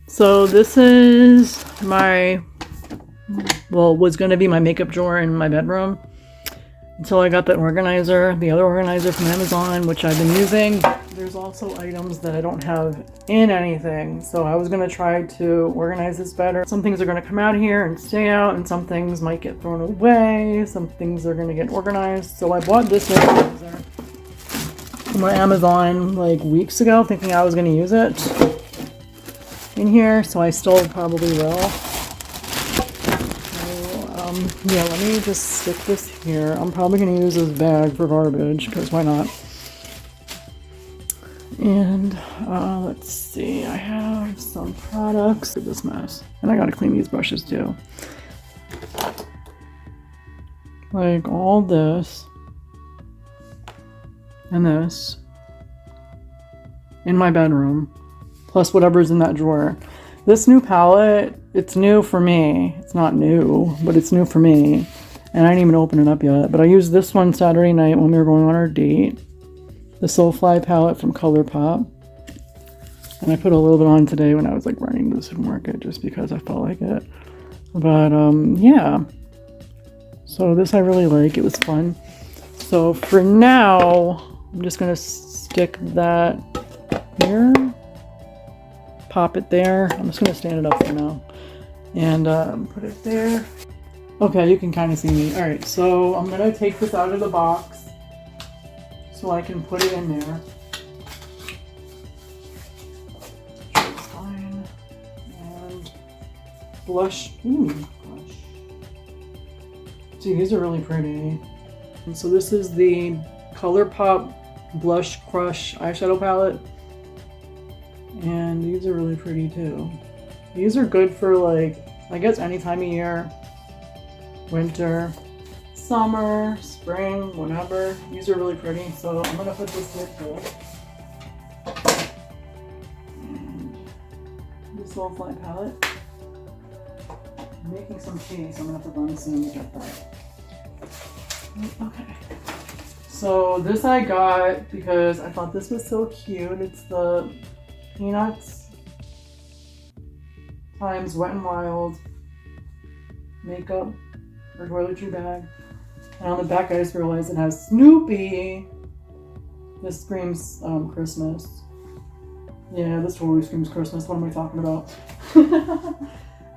So this is my, well, was going to be my makeup drawer in my bedroom until I got the organizer, the other organizer from Amazon, which I've been using. There's also items that I don't have in anything, so I was going to try to organize this better. Some things are going to come out here and stay out, and some things might get thrown away. Some things are going to get organized. So I bought this organizer from Amazon like weeks ago, thinking I was going to use it in here, so I still probably will. Yeah, let me just stick this here. I'm probably going to use this bag for garbage, because why not? And let's see, I have some products. Look at this mess. And I got to clean these brushes too. Like all this and this in my bedroom, plus whatever's in that drawer. This new palette, it's new for me. It's not new, but it's new for me. And I didn't even open it up yet. But I used this one Saturday night when we were going on our date. The Soulfly palette from Countertop. And I put a little bit on today when I was like running to the supermarket just because I felt like it. But yeah. So this I really like. It was fun. So for now, I'm just going to stick that here. Pop it there. I'm just going to stand it up for now. And put it there. Okay, you can kind of see me. Alright, so I'm going to take this out of the box so I can put it in there. It's fine. And blush. Ooh, blush. See, these are really pretty. And so this is the ColourPop Blush Crush eyeshadow palette. And these are really pretty too. These are good for like, I guess any time of year. Winter, summer, spring, whatever. These are really pretty. So I'm gonna put this here too. And this Soulfly palette. I'm making some tea, so I'm gonna have to run soon to get that. Okay. So this I got because I thought this was so cute. It's the Peanuts times Wet n Wild makeup or toiletry bag. And on the back I just realized it has Snoopy. This screams Christmas. Yeah, this totally screams Christmas. What am I talking about?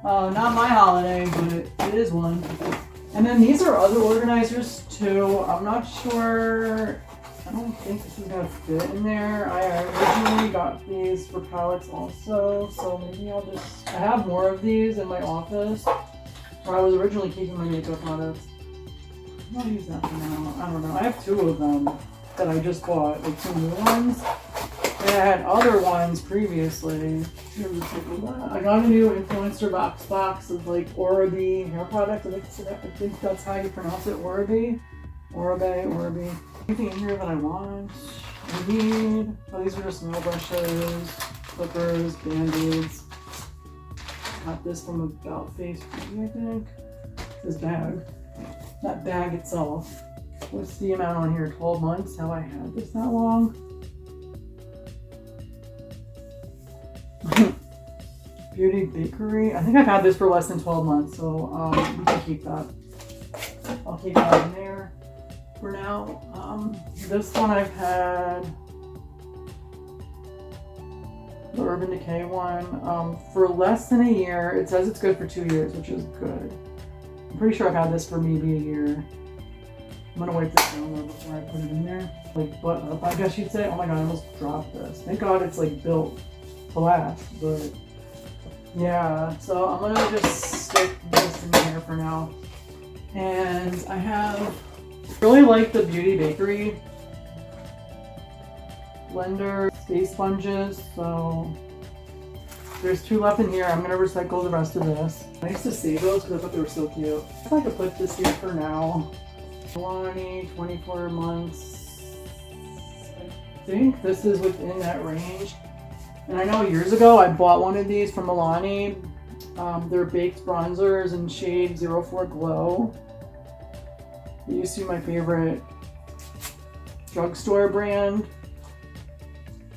Not my holiday, but it is one. And then these are other organizers too. I'm not sure. I don't think this is gonna fit in there. I originally got these for palettes also, so maybe I'll just, I have more of these in my office, where I was originally keeping my makeup products. I'll use that for now. I don't know. I have two of them that I just bought, like two new ones. And I had other ones previously. I got a new influencer box of like Oral-B hair products. I think that's how you pronounce it, Oral-B. Oral-B. Anything in here that I want, I need. Oh, these are just nail brushes, clippers, band-aids. Got this from About Face Beauty, I think. This bag. That bag itself. What's the amount on here? 12 months? Have I had this that long? Beauty Bakery. I think I've had this for less than 12 months, so we can keep that. I'll keep that in there for now. This one I've had, the Urban Decay one, for less than a year. It says it's good for 2 years, which is good. I'm pretty sure I've had this for maybe a year. I'm gonna wipe this down though before I put it in there. Like butt up, I guess you'd say. Oh my god, I almost dropped this. Thank god it's like built to last, but yeah. So I'm gonna just stick this in here for now. And I have really like the Beauty Bakery blender space sponges, so there's 2 left in here. I'm gonna recycle the rest of this. I used to save those because I thought they were so cute. If I could put this here for now. Milani, 24 months. I think this is within that range. And I know years ago I bought one of these from Milani. They're baked bronzers in shade 04 Glow. It used to be my favorite drugstore brand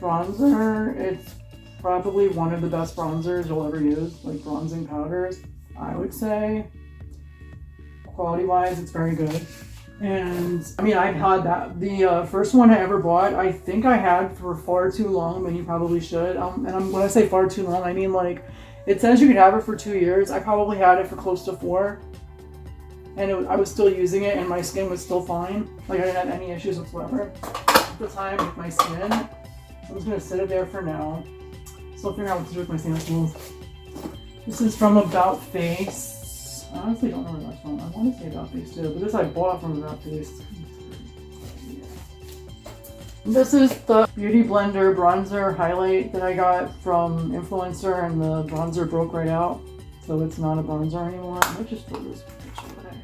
bronzer. It's probably one of the best bronzers you'll ever use, like bronzing powders, I would say. Quality wise, it's very good. And I mean, I've had that. The first one I ever bought, I think I had for far too long than you probably should. When I say far too long, I mean like, it says you could have it for 2 years. I probably had it for close to 4. And I was still using it and my skin was still fine. Like I didn't have any issues whatsoever at the time with my skin. I'm just gonna sit it there for now. Still figuring out what to do with my skin tools. This is from About Face. I honestly don't know where that's from. I want to say About Face too, but this I bought from About Face. This is the Beauty Blender bronzer highlight that I got from Influencer, and the bronzer broke right out, so it's not a bronzer anymore. I might just throw this picture away.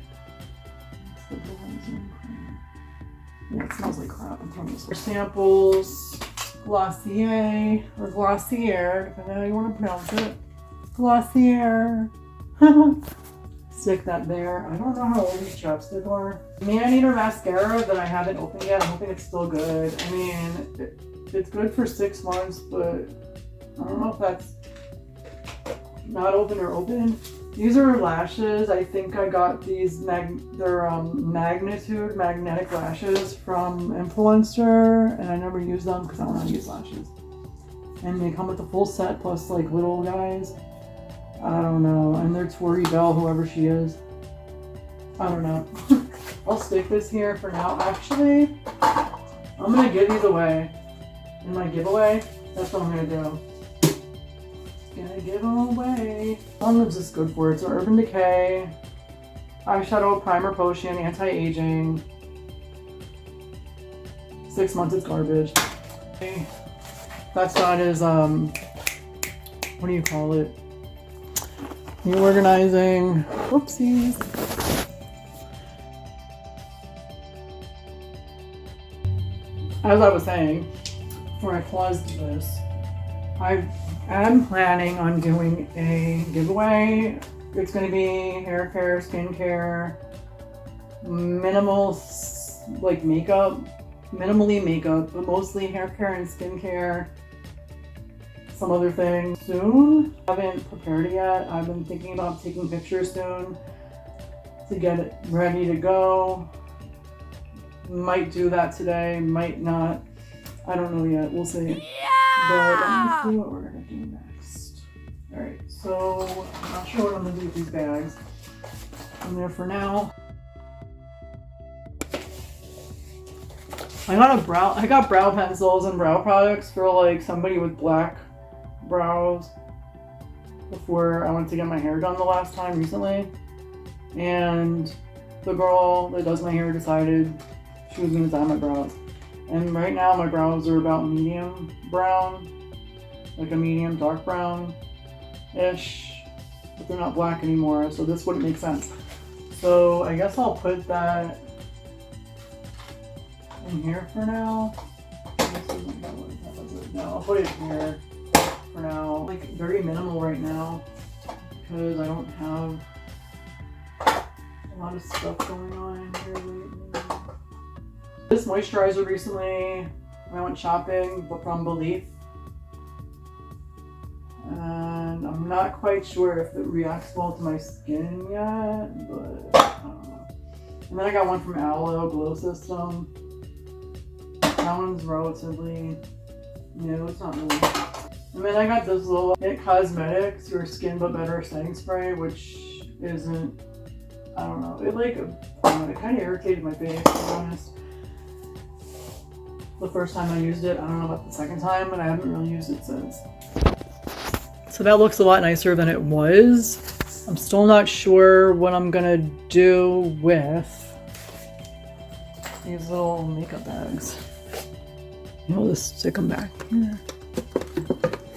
It's the bronzer. Yeah, it smells like crap. I'm throwing this away. Samples, Glossier, or Glossier, depending on how you want to pronounce it. Glossier. Stick that there. I don't know how old these chapstick are. Maneater mascara that I haven't opened yet. I'm hoping it's still good. I mean, it's good for 6 months, but I don't know if that's not open or open. These are lashes. I think I got these, they're Magnitude magnetic lashes from Influencer, and I never use them because I don't know how to use lashes. And they come with the full set plus like little guys. I don't know, and they're Tori Bell, whoever she is. I don't know. I'll stick this here for now. Actually, I'm gonna give these away in my giveaway. That's what I'm gonna do. Gonna give them away. How long is this good for? It's an Urban Decay eyeshadow primer potion, anti-aging. 6 months, it's garbage. That's not as what do you call it? Reorganizing. Whoopsies. As I was saying, before I paused this, I am planning on doing a giveaway. It's going to be hair care, skincare, minimal, like makeup, minimally makeup, but mostly hair care and skincare. Some other things soon. I haven't prepared it yet. I've been thinking about taking pictures soon to get it ready to go. Might do that today, might not. I don't know yet. We'll see. Yeah! But let me see what we're gonna do next. Alright, so I'm not sure what I'm gonna do with these bags. I'm there for now. I got brow pencils and brow products for like somebody with black brows before I went to get my hair done the last time recently, and the girl that does my hair decided she was going to dye my brows, and right now my brows are about medium brown, like a medium dark brown ish, but they're not black anymore, so this wouldn't make sense. So I guess I'll put that in here for now. No, I'll put it here for now. Like very minimal right now because I don't have a lot of stuff going on here lately. This moisturizer recently, I went shopping from Belief, and I'm not quite sure if it reacts well to my skin yet, but I don't know. And then I got one from Aloe Glow System. That one's relatively new, it's not really. And then I got this little Cosmetic Your Skin But Better setting spray, which isn't, I don't know, it kind of irritated my face, to be honest. The first time I used it, I don't know about the second time, and I haven't really used it since. So that looks a lot nicer than it was. I'm still not sure what I'm gonna do with these little makeup bags. I'll just stick them back here.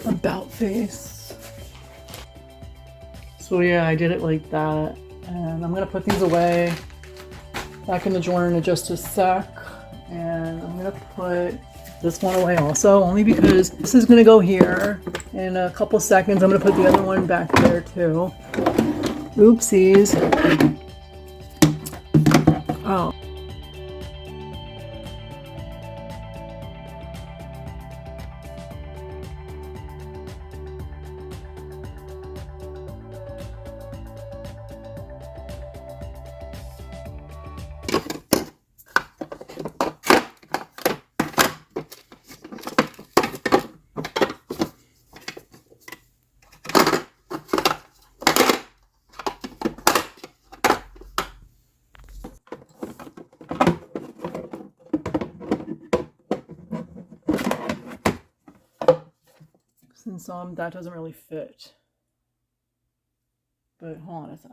About Face. So yeah, I did it like that, and I'm gonna put these away back in the drawer in just a sec, and I'm gonna put this one away also, only because this is gonna go here in a couple seconds. I'm gonna put the other one back there too. Oopsies. Oh. since that doesn't really fit. But hold on a sec.